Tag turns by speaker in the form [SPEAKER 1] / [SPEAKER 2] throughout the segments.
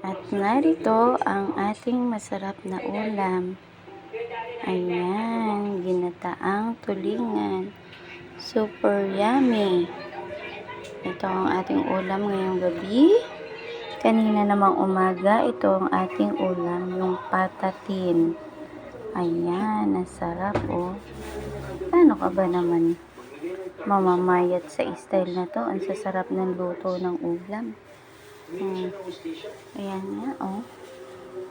[SPEAKER 1] At narito ang ating masarap na ulam. Ayan, ginataang tulingan. Super yummy. Ito ang ating ulam ngayong gabi. Kanina namang umaga, ito ang ating ulam, yung patatin. Ayan, nasarap oh. Paano ka ba naman mamamayat sa style na to? Ang sasarap ng luto ng ulam. Ayan nga oh.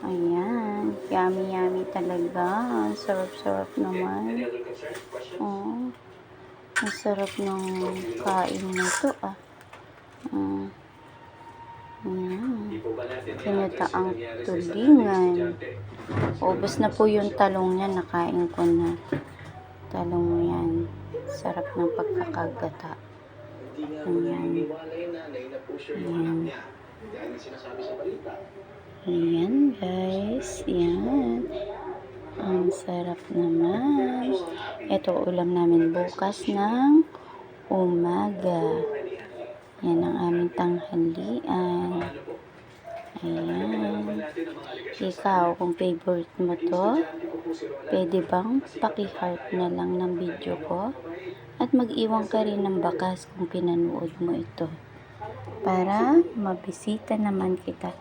[SPEAKER 1] Ayan, yummy talaga. Sarap-sarap naman. Oh, ang sarap ng kain nito ah. Ayan. Kinataang tulingan. Ubos na po yung talong niya. Nakain ko na. Talong yan. Sarap ng pagkakagata. Ayan. Ayan. Ayan guys. Ayan. Ang sarap naman. Ito ulam namin bukas ng umaga. Yan ang aming tanghalian. Ayan. Ikaw, kung favorite mo to, pwede bang paki-heart na lang ng video ko? At mag-iwan ka rin ng bakas kung pinanood mo ito. Para mabisita naman kita.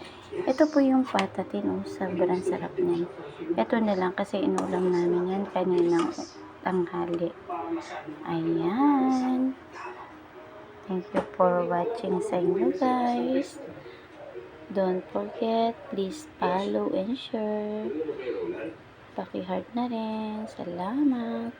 [SPEAKER 1] Ito po yung patatin. Oh, sobrang sarap niyan. Ito na lang kasi inulam namin yan kaninang tanghali. Ayan. Thank you for watching sa inyo guys. Don't forget, please follow and share. Paki-heart na rin. Salamat.